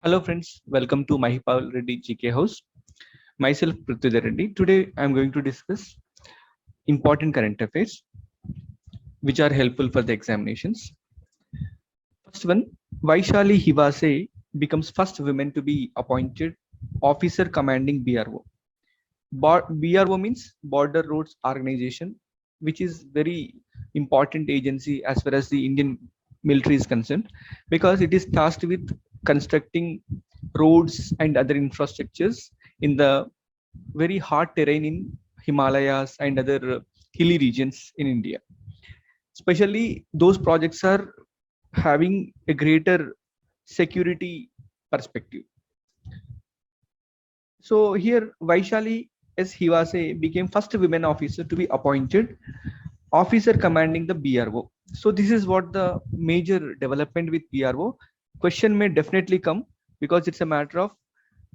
Hello friends, welcome to Mahipal Reddy GK House. Myself Prithviraj Reddy. Today I am going to discuss important current affairs which are helpful for the examinations. First one, Vaishali Hivase becomes first woman to be appointed officer commanding BRO. BRO means Border Roads Organization, which is very important agency as far as the Indian military is concerned, because it is tasked with constructing roads and other infrastructures in the very hard terrain in Himalayas and other hilly regions in India. Especially those projects are having a greater security perspective. So here Vaishali S. Hivase became first women officer to be appointed officer commanding the BRO. So this is what the major development with BRO. Question may definitely come because it's a matter of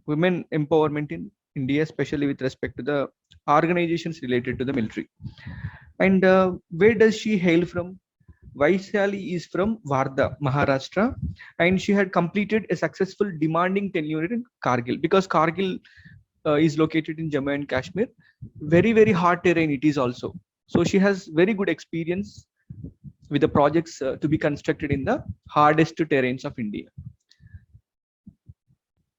women empowerment in India, especially with respect to the organizations related to the military. And where does she hail from? Vaishali is from Wardha, Maharashtra, and she had completed a successful demanding tenure in Kargil, because Kargil is located in Jammu and Kashmir. Very hard terrain it is also. So she has very good experience with the projects to be constructed in the hardest terrains of India.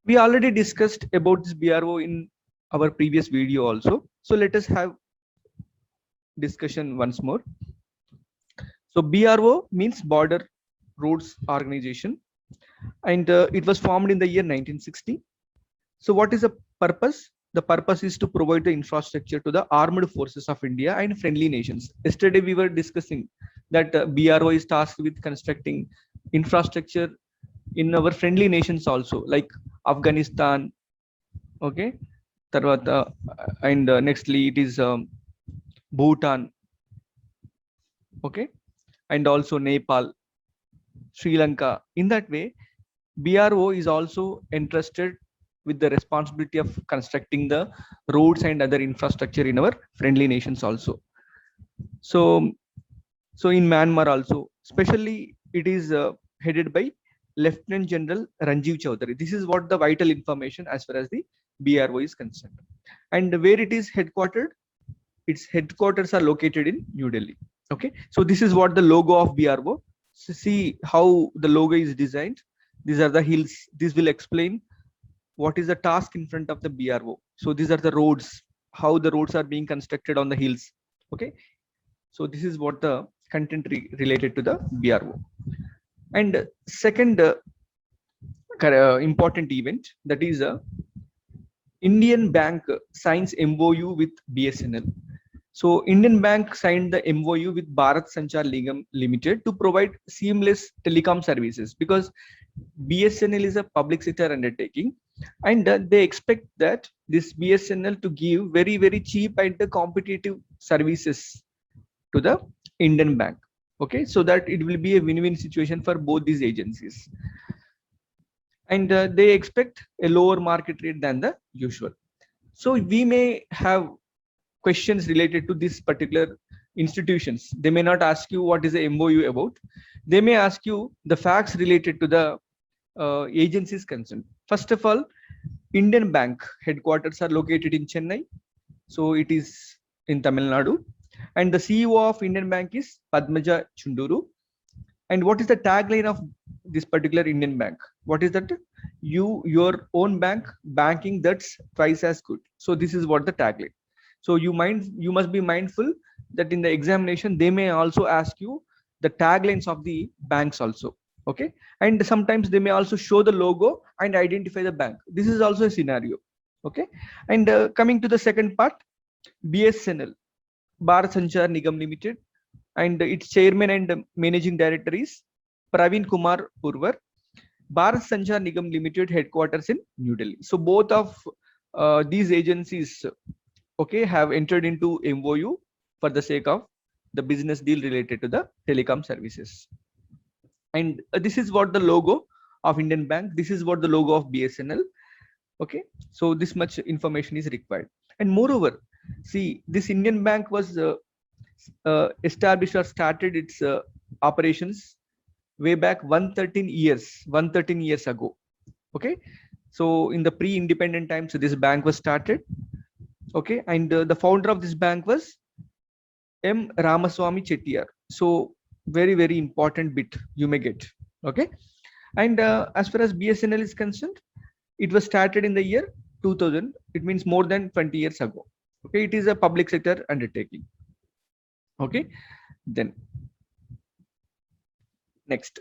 We already discussed about this BRO in our previous video also. So let us have discussion once more. So BRO means Border Roads Organization, and it was formed in the year 1960. So what is the purpose? The purpose is to provide the infrastructure to the armed forces of India and friendly nations. Yesterday we were discussing that BRO is tasked with constructing infrastructure in our friendly nations also, like Afghanistan, okay, Tarvata, and nextly it is Bhutan, okay, and also Nepal, Sri Lanka. In that way, BRO is also entrusted with the responsibility of constructing the roads and other infrastructure in our friendly nations also. So in Myanmar also, especially it is headed by Lieutenant General Ranjiv Chaudhary. This is what the vital information as far as the BRO is concerned. And where it is headquartered, its headquarters are located in New Delhi. Okay, so this is what the logo of BRO. So see how the logo is designed. These are the hills. This will explain what is the task in front of the BRO. So these are the roads, how the roads are being constructed on the hills. Okay, so this is what the content related to the BRO. And second important event, that is a Indian Bank signs MOU with BSNL. So Indian Bank signed the MOU with Bharat Sanchar Nigam Limited to provide seamless telecom services, because BSNL is a public sector undertaking, and they expect that this BSNL to give very cheap and competitive services to the Indian Bank. Okay, so that it will be a win-win situation for both these agencies, and they expect a lower market rate than the usual. So we may have questions related to this particular institutions. They may not ask you what is the MOU about. They may ask you the facts related to the agencies concerned. First of all, Indian Bank headquarters are located in Chennai, so it is in Tamil Nadu, and the CEO of Indian Bank is Padmaja Chunduru. And what is the tagline of this particular Indian Bank? What is that? Your own bank, banking that's twice as good. So this is what the tagline. So you must be mindful that in the examination they may also ask you the taglines of the banks also. Okay, and sometimes they may also show the logo and identify the bank. This is also a scenario. Okay, and coming to the second part, BSNL, Bharat Sanchar Nigam Limited, and its chairman and managing director is Praveen Kumar Purwar. Bharat Sanchar Nigam Limited headquarters in New Delhi. So both of these agencies, okay, have entered into MOU for the sake of the business deal related to the telecom services. And this is what the logo of Indian Bank. This is what the logo of BSNL. Okay, so this much information is required. And moreover, see, this Indian Bank was established or started its operations way back 113 years ago. Okay, so in the pre-independent times, this bank was started. Okay, and the founder of this bank was M. Ramaswamy Chettiar. So very important bit you may get. Okay, and as far as BSNL is concerned, it was started in the year 2000. It means more than 20 years ago. Okay, it is a public sector undertaking. Okay, then next,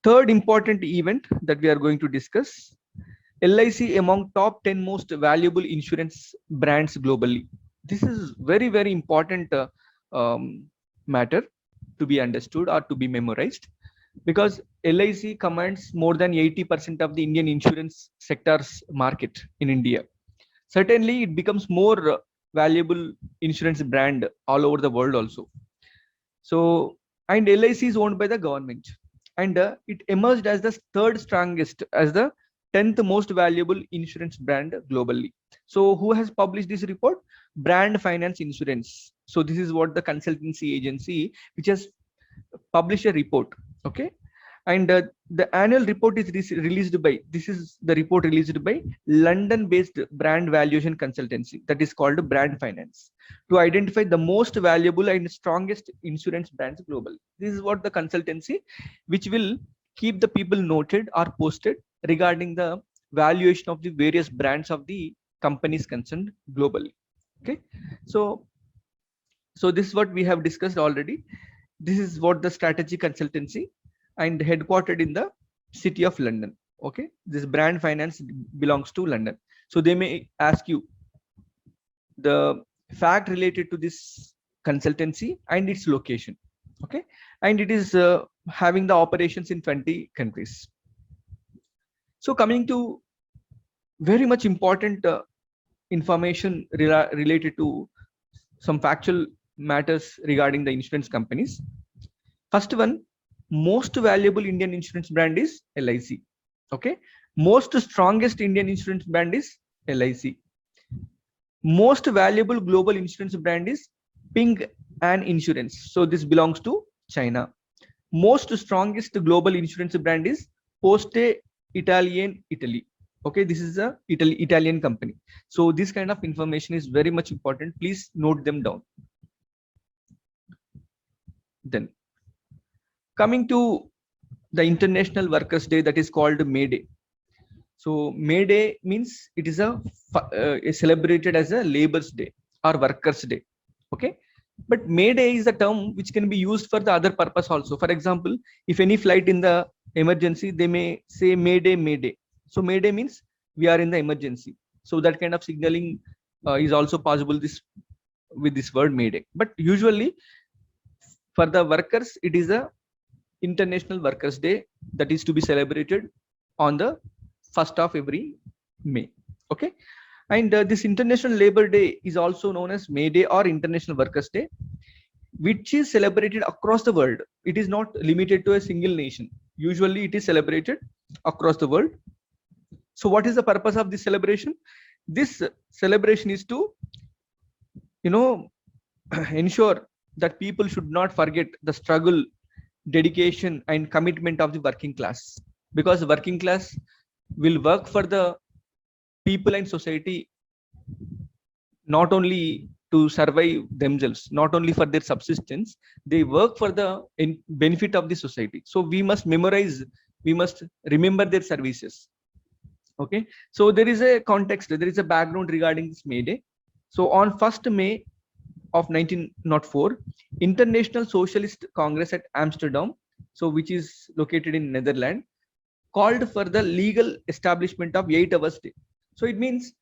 third important event that we are going to discuss, LIC among top 10 most valuable insurance brands globally. This is very important matter to be understood or to be memorized, because LIC commands more than 80% of the Indian insurance sector's market in India. Certainly, it becomes more valuable insurance brand all over the world also. So, and LIC is owned by the government, and it emerged as the third strongest, as the 10th most valuable insurance brand globally. So, who has published this report? Brand Finance Insurance. So, this is what the consultancy agency which has published a report. Okay, and the annual report is released by, this is the report released by London based brand valuation consultancy, that is called Brand Finance, to identify the most valuable and strongest insurance brands globally. This is what the consultancy which will keep the people noted or posted regarding the valuation of the various brands of the companies concerned globally. Okay, so this is what we have discussed already. This is what the strategy consultancy, and headquartered in the city of London. Okay, this Brand Finance belongs to London. So they may ask you the fact related to this consultancy and its location. Okay, and it is having the operations in 20 countries. So coming to very much important information related to some factual matters regarding the insurance companies. First one, most valuable Indian insurance brand is LIC. Okay, most strongest Indian insurance brand is LIC. Most valuable global insurance brand is Ping An Insurance. So this belongs to China. Most strongest global insurance brand is Poste Italiane Italy. Okay, this is a Italian company. So this kind of information is very much important. Please note them down. Then coming to the International Workers' Day, that is called May Day. So May Day means it is celebrated as a Labor's Day or Workers' Day. Okay, but May Day is a term which can be used for the other purpose also. For example, if any flight in the emergency, they may say May Day, May Day. So May Day means we are in the emergency. So that kind of signaling is also possible with this word May Day. But usually for the workers, it is a International Workers' Day that is to be celebrated on the 1st of every May. Okay, and this International Labor Day is also known as May Day or International Workers' Day, which is celebrated across the world. It is not limited to a single nation. Usually it is celebrated across the world. So what is the purpose of this celebration? This celebration is to, ensure that people should not forget the struggle, dedication and commitment of the working class, because the working class will work for the people and society, not only to survive themselves, not only for their subsistence, they work for the benefit of the society. So we must memorize, we must remember their services. Okay, so there is a context, there is a background regarding this May Day. So on 1st May of 1904, International Socialist Congress at Amsterdam, so which is located in Netherlands, called for the legal establishment of 8 hours day. So it means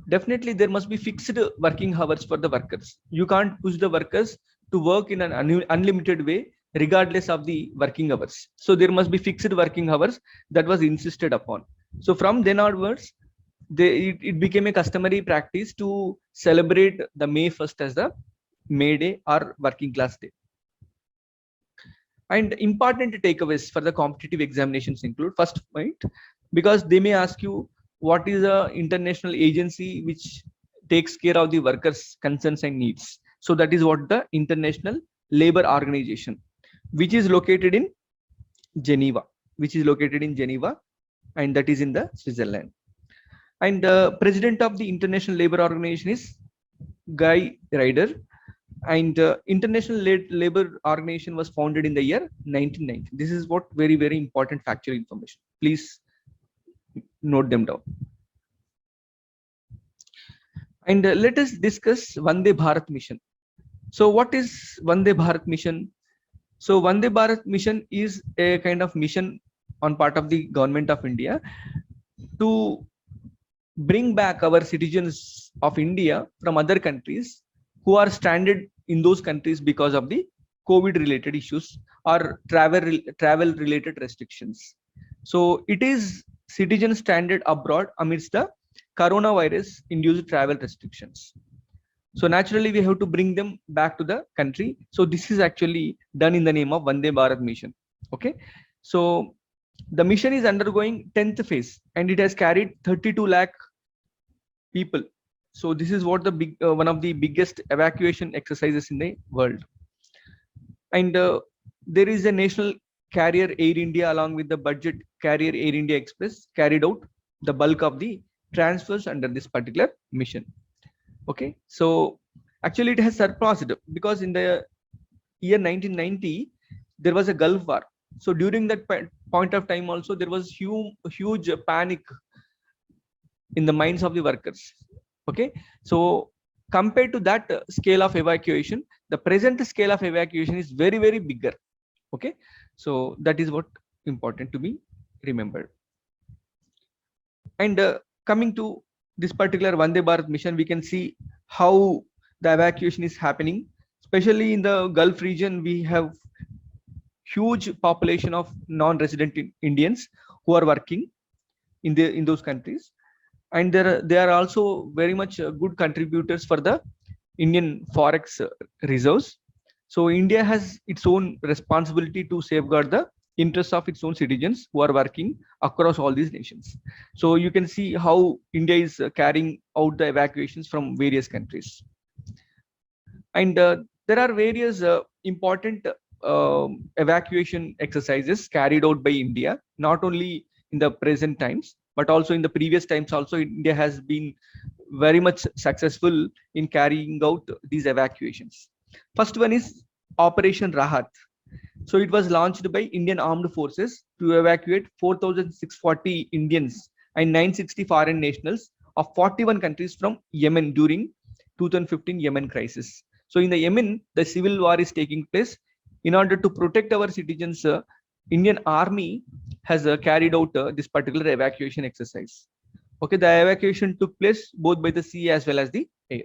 definitely there must be fixed working hours for the workers. You can't push the workers to work in an unlimited way regardless of the working hours. So there must be fixed working hours that was insisted upon. So from then onwards, it became a customary practice to celebrate the May 1st as the May Day or working class day. And important takeaways for the competitive examinations include, first point, because they may ask you what is a international agency which takes care of the workers' concerns and needs. So that is what the International Labor Organization, which is located in Geneva, and that is in the Switzerland. And president of the International Labour Organization is Guy Ryder. And International Labour Organization was founded in the year 1990. This is what very important factual information. Please note them down. And let us discuss Vande Bharat mission. So what is Vande Bharat mission? So Vande Bharat mission is a kind of mission on part of the government of India to bring back our citizens of India from other countries who are stranded in those countries because of the COVID related issues or travel related restrictions. So it is citizens stranded abroad amidst the coronavirus induced travel restrictions. So naturally we have to bring them back to the country. So this is actually done in the name of Vande Bharat mission. Okay. So the mission is undergoing 10th phase and it has carried 32 lakh people. So this is what the one of the biggest evacuation exercises in the world. And there is a national carrier Air India along with the budget carrier Air India Express carried out the bulk of the transfers under this particular mission. Okay, so actually it has surpassed because in the year 1990 there was a Gulf War. So during that point of time also there was huge panic in the minds of the workers. Okay, so compared to that scale of evacuation, the present scale of evacuation is very bigger. Okay, so that is what important to be remembered. And coming to this particular Vande Bharat mission, we can see how the evacuation is happening, especially in the Gulf region. We have huge population of non-resident Indians who are working in those countries, and they are also very much good contributors for the Indian forex reserves. So India has its own responsibility to safeguard the interests of its own citizens who are working across all these nations. So you can see how India is carrying out the evacuations from various countries. And there are various important evacuation exercises carried out by India, not only in the present times, but also in the previous times also. India has been very much successful in carrying out these evacuations. First one is Operation Rahat. So it was launched by Indian Armed Forces to evacuate 4,640 Indians and 960 foreign nationals of 41 countries from Yemen during 2015 Yemen crisis. So in the Yemen, the civil war is taking place. In order to protect our citizens, Indian Army has carried out this particular evacuation exercise. Okay, the evacuation took place both by the sea as well as the air.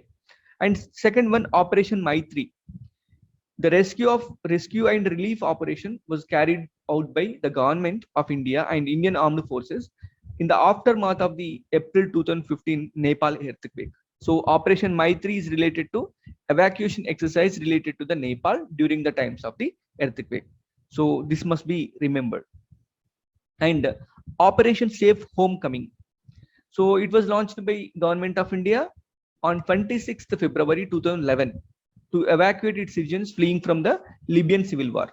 And second one, Operation Maitri. The rescue and relief operation was carried out by the government of India and Indian Armed Forces in the aftermath of the April 2015 Nepal earthquake. So Operation Maitri is related to evacuation exercise related to the Nepal during the times of the earthquake. So this must be remembered. And Operation Safe Homecoming. So it was launched by Government of India on 26th February 2011 to evacuate its citizens fleeing from the Libyan civil war.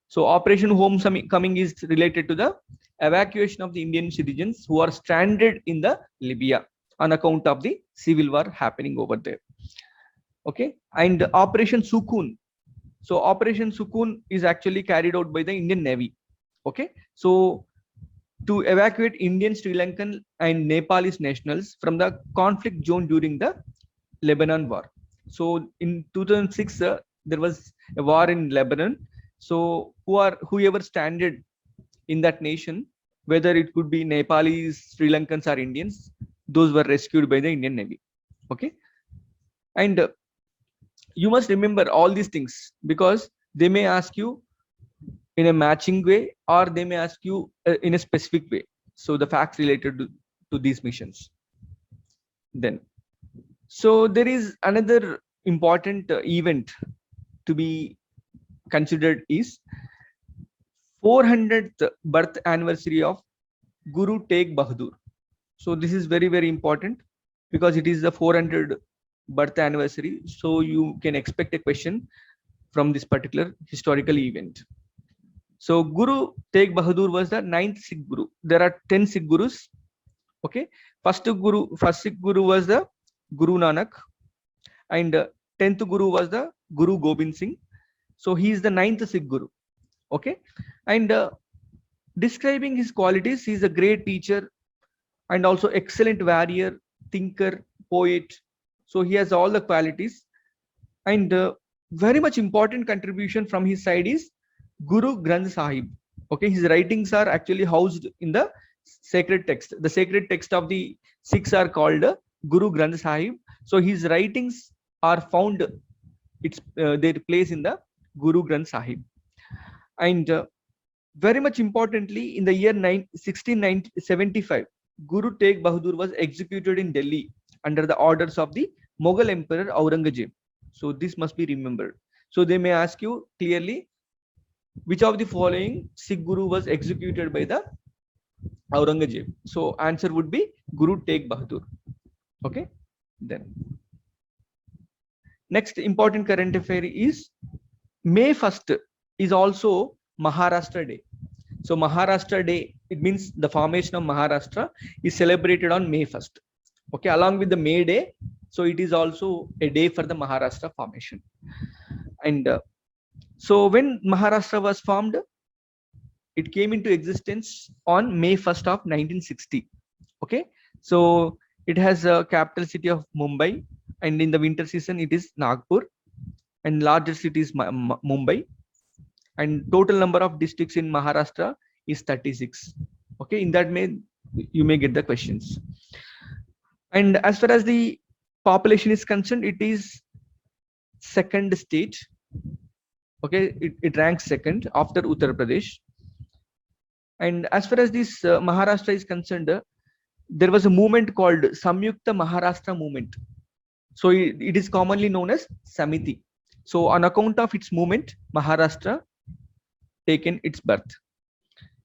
So Operation Homecoming is related to the evacuation of the Indian citizens who are stranded in the Libya on account of the civil war happening over there. Okay, and Operation Sukhun. So Operation Sukhun is actually carried out by the Indian Navy. Okay, so to evacuate Indian, Sri Lankan and Nepalese nationals from the conflict zone during the Lebanon war. So in 2006 there was a war in Lebanon. So whoever stranded in that nation, whether it could be Nepalese, Sri Lankans or Indians, those were rescued by the Indian Navy. Okay, and you must remember all these things because they may ask you in a matching way or they may ask you in a specific way. So the facts related to these missions. Then, so there is another important event to be considered is 400th birth anniversary of Guru Tegh Bahadur. So this is very important because it is the 400th birth anniversary. So you can expect a question from this particular historical event. So Guru Tegh Bahadur was the 9th Sikh Guru. There are 10 Sikh Gurus. Okay, first Sikh Guru was the Guru Nanak, and 10th Guru was the Guru Gobind Singh. So he is the 9th Sikh Guru. Okay, and describing his qualities, he is a great teacher and also excellent warrior, thinker, poet. So he has all the qualities, and very much important contribution from his side is Guru Granth Sahib. Okay, his writings are actually housed in the sacred text. The sacred text of the Sikhs are called Guru Granth Sahib. So his writings are found their place in the Guru Granth Sahib. And very much importantly, in the year 1675, Guru Tegh Bahadur was executed in Delhi under the orders of the Mughal Emperor Aurangzeb. So this must be remembered. So they may ask you clearly, which of the following Sikh Guru was executed by the Aurangzeb? So answer would be Guru Tegh Bahadur. Okay, then next important current affair is May 1st is also Maharashtra Day. So Maharashtra Day, it means the formation of Maharashtra is celebrated on May 1st. Okay, along with the May Day, so it is also a day for the Maharashtra formation. And so when Maharashtra was formed, it came into existence on May 1st of 1960. Okay, so it has a capital city of Mumbai, and in the winter season it is Nagpur, and larger city is Mumbai, and total number of districts in Maharashtra is 36. Okay, in that you may get the questions. And as far as the population is concerned, it is second state. Okay, it ranks second after Uttar Pradesh. And as far as this Maharashtra is concerned, there was a movement called Samyukta Maharashtra movement. So it is commonly known as Samiti. So on account of its movement, Maharashtra taken its birth.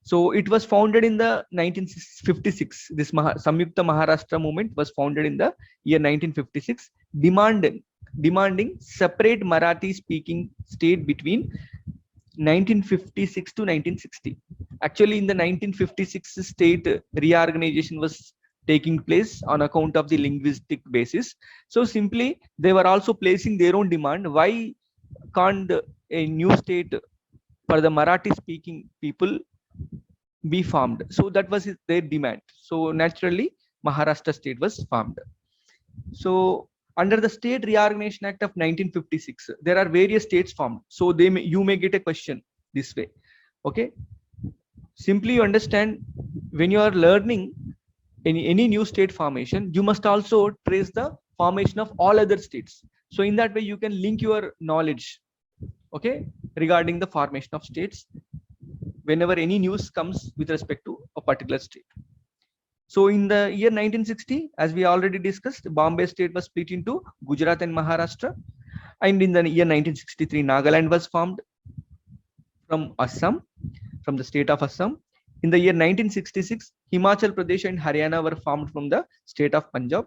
So it was founded in the 1956. This Samyukta Maharashtra movement was founded in the year 1956, demanding separate Marathi speaking state between 1956 to 1960. Actually, in the 1956 state reorganization was taking place on account of the linguistic basis. So simply they were also placing their own demand. Why can't a new state for the Marathi speaking people be formed? So that was their demand. So naturally Maharashtra state was formed. So under the State Reorganization Act of 1956, there are various states formed. So you may get a question this way. Okay, simply you understand, when you are learning any new state formation, you must also trace the formation of all other states. So in that way you can link your knowledge, okay, regarding the formation of states whenever any news comes with respect to a particular state. So in the year 1960, as we already discussed, Bombay state was split into Gujarat and Maharashtra. And in the year 1963, Nagaland was formed from Assam, from the state of Assam. In the year 1966, Himachal Pradesh and Haryana were formed from the state of Punjab.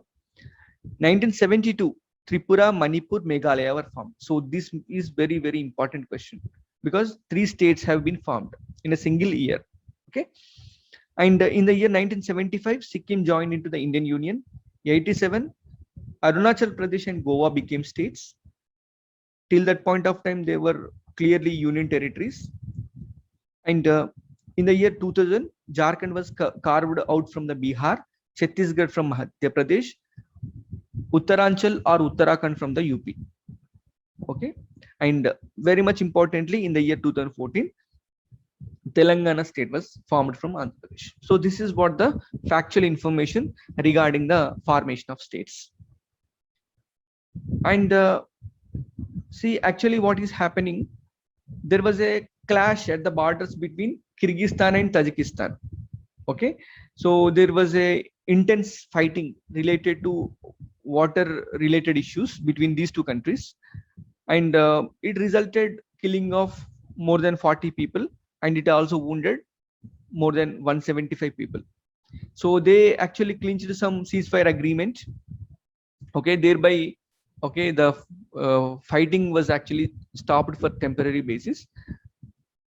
1972, Tripura, Manipur, Meghalaya were formed. So this is very, very important question, because 3 states have been formed in a single year. Okay. And in the year 1975, Sikkim joined into the Indian Union. 87, Arunachal Pradesh and Goa became states. Till that point of time, they were clearly union territories. And in the year 2000, Jharkhand was carved out from the Bihar, Chhattisgarh from Madhya Pradesh, Uttaranchal or Uttarakhand from the UP. Okay. And very much importantly, in the year 2014, Telangana state was formed from Andhra Pradesh. So this is what the factual information regarding the formation of states. And see, actually what is happening, there was a clash at the borders between Kyrgyzstan and Tajikistan. Okay, so there was a intense fighting related to water related issues between these two countries, and it resulted killing of more than 40 people, and it also wounded more than 175 people. So they actually clinched some ceasefire agreement. Okay, thereby, okay, the fighting was actually stopped for temporary basis.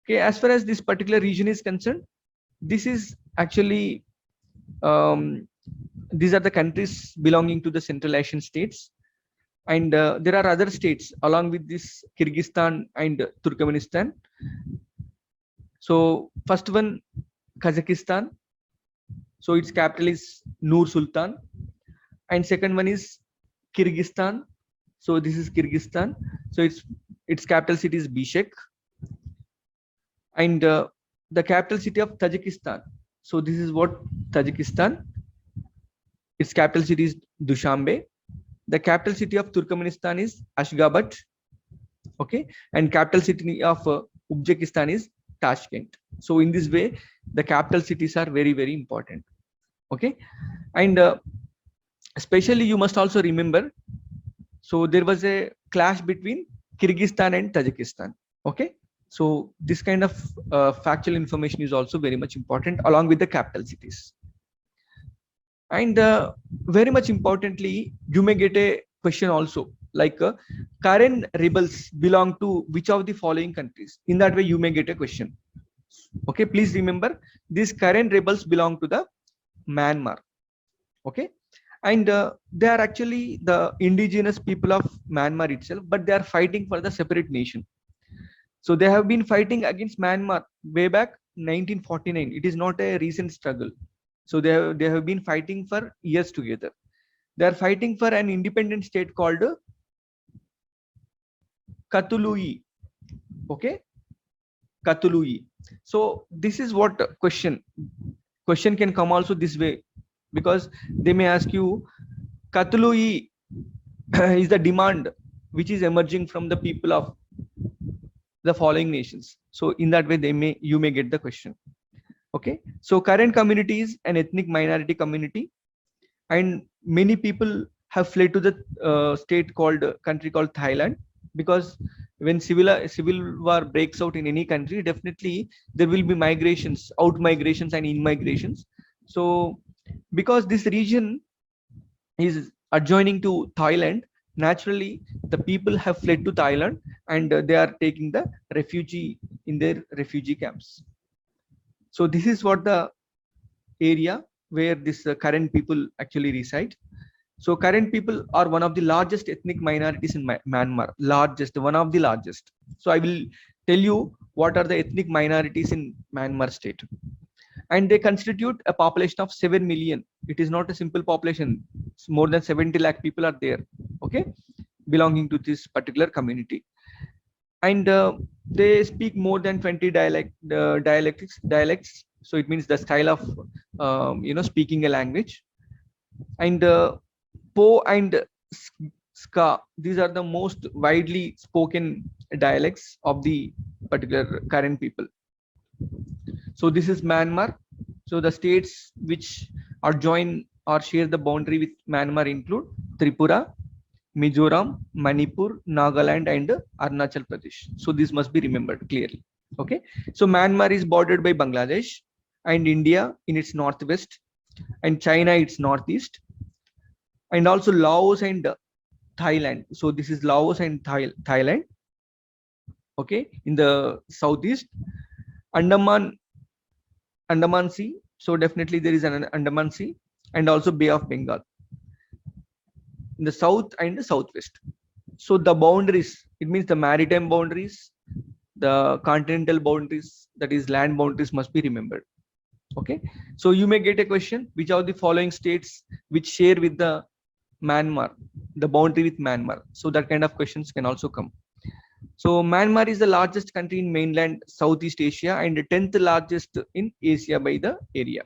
Okay, as far as this particular region is concerned, this is actually these are the countries belonging to the Central Asian states, and there are other states along with this Kyrgyzstan and Turkmenistan. So first one, Kazakhstan. So its capital is Nur Sultan, and second one is Kyrgyzstan. So this is Kyrgyzstan. So its capital city is Bishkek, and the capital city of Tajikistan. So this is what Tajikistan. Its capital city is Dushanbe. The capital city of Turkmenistan is Ashgabat. Okay, and capital city of Uzbekistan is Tashkent. So in this way, the capital cities are very, very important. Okay, and especially you must also remember, so there was a clash between Kyrgyzstan and Tajikistan. Okay, so this kind of factual information is also very much important along with the capital cities. And very much importantly, you may get a question also like Karen rebels belong to which of the following countries? In that way, you may get a question. Okay, please remember these Karen rebels belong to the Myanmar. Okay, and they are actually the indigenous people of Myanmar itself, but they are fighting for the separate nation. So they have been fighting against Myanmar way back 1949. It is not a recent struggle. So they have been fighting for years together. They are fighting for an independent state called Katului. Okay, Katului. So this is what question can come also this way, because they may ask you, Katului is the demand which is emerging from the people of the following nations. So in that way, you may get the question. Okay, so Karen community is an ethnic minority community, and many people have fled to the country called Thailand, because when civil war breaks out in any country, definitely there will be migrations, out migrations and in migrations. So because this region is adjoining to Thailand, naturally the people have fled to Thailand, and they are taking the refugee in their refugee camps. So this is what the area where this Karen people actually reside. So Karen people are one of the largest ethnic minorities in Myanmar, one of the largest. So I will tell you what are the ethnic minorities in Myanmar state. And they constitute a population of 7 million. It is not a simple population. It's more than 70 lakh people are there, okay, belonging to this particular community. And they speak more than 20 dialects. So it means the style of speaking a language. And Po and Ska, these are the most widely spoken dialects of the particular Karen people. So this is Myanmar. So the states which are joined or share the boundary with Myanmar include Tripura, Mizoram, Manipur, Nagaland, and Arunachal Pradesh. So this must be remembered clearly. Okay. So Myanmar is bordered by Bangladesh and India in its northwest, and China its northeast, and also Laos and Thailand. So this is Laos and Thailand. Okay, in the southeast. Andaman Sea. So definitely there is an Andaman Sea, and also Bay of Bengal in the south and the southwest. So the boundaries, it means the maritime boundaries, the continental boundaries, that is land boundaries, must be remembered. Okay, so you may get a question, which are the following states which share with the Myanmar, the boundary with Myanmar? So that kind of questions can also come. So Myanmar is the largest country in mainland Southeast Asia and the 10th largest in Asia by the area.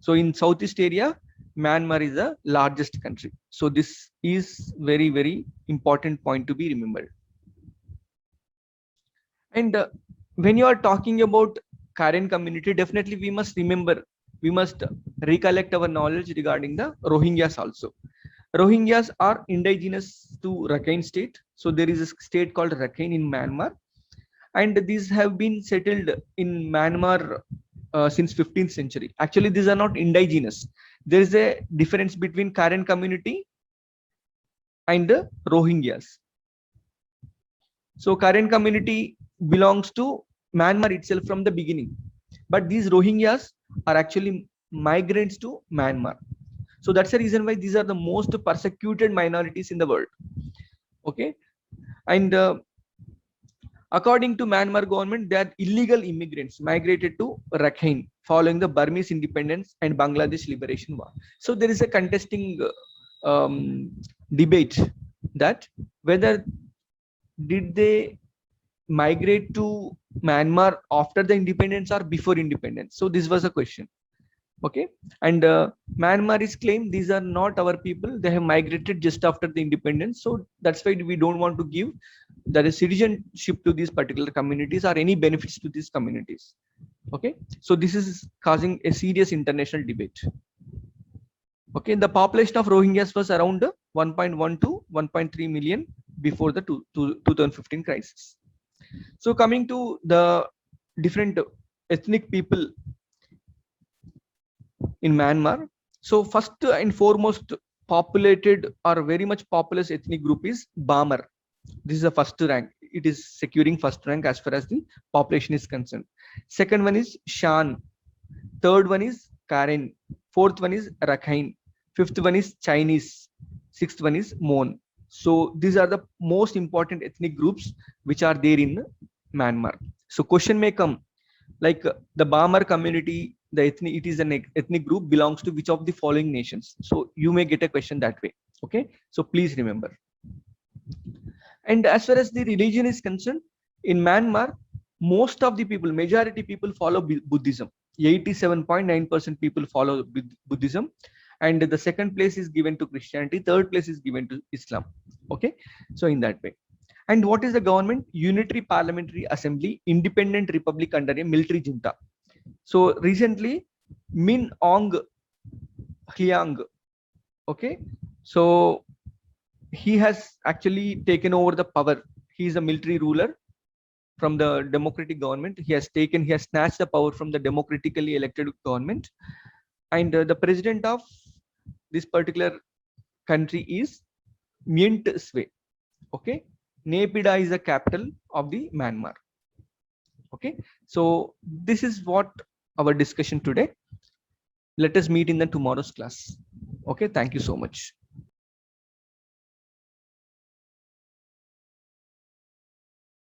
So in Southeast area, Myanmar is the largest country. So this is very, very important point to be remembered. And when you are talking about Karen community, definitely we must recollect our knowledge regarding the Rohingyas also. Rohingyas are indigenous to Rakhine state. So there is a state called Rakhine in Myanmar, and these have been settled in Myanmar since 15th century. Actually, these are not indigenous. There is a difference between Karen community and Rohingyas. So Karen community belongs to Myanmar itself from the beginning. But these Rohingyas are actually migrants to Myanmar. So that's the reason why these are the most persecuted minorities in the world. Okay, and according to Myanmar government, they are illegal immigrants migrated to Rakhine following the Burmese independence and Bangladesh liberation war. So there is a contesting debate that whether did they migrate to Myanmar after the independence or before independence. So this was a question. Okay, and Myanmar is claimed these are not our people. They have migrated just after the independence. So that's why we don't want to give that is citizenship to these particular communities or any benefits to these communities. Okay, so this is causing a serious international debate. Okay, the population of Rohingyas was around 1.1 to 1.3 million before the 2015 crisis. So coming to the different ethnic people in Myanmar. So first and foremost populated or very much populous ethnic group is Bamar. This is the first rank. It is securing first rank as far as the population is concerned. Second one is Shan. Third one is Karen. Fourth one is Rakhine. Fifth one is Chinese. Sixth one is Mon. So these are the most important ethnic groups which are there in Myanmar. So question may come like the Bamar community, the ethnic, it is an ethnic group belongs to which of the following nations? So you may get a question that way. Okay, so please remember. And as far as the religion is concerned, in Myanmar, most of the people, majority people follow Buddhism. 87.9% people follow Buddhism, and the second place is given to Christianity, third place is given to Islam. Okay, so in that way. And what is the government? Unitary Parliamentary Assembly, independent republic under a military junta. So recently, Min Aung Hlaing, okay, so he has actually taken over the power. He is a military ruler from the democratic government. He has snatched the power from the democratically elected government. And the president of this particular country is Myint Swe. Okay, Naypyidaw is the capital of the Myanmar. Okay, so this is what our discussion today. Let us meet in the tomorrow's class. Okay, thank you so much.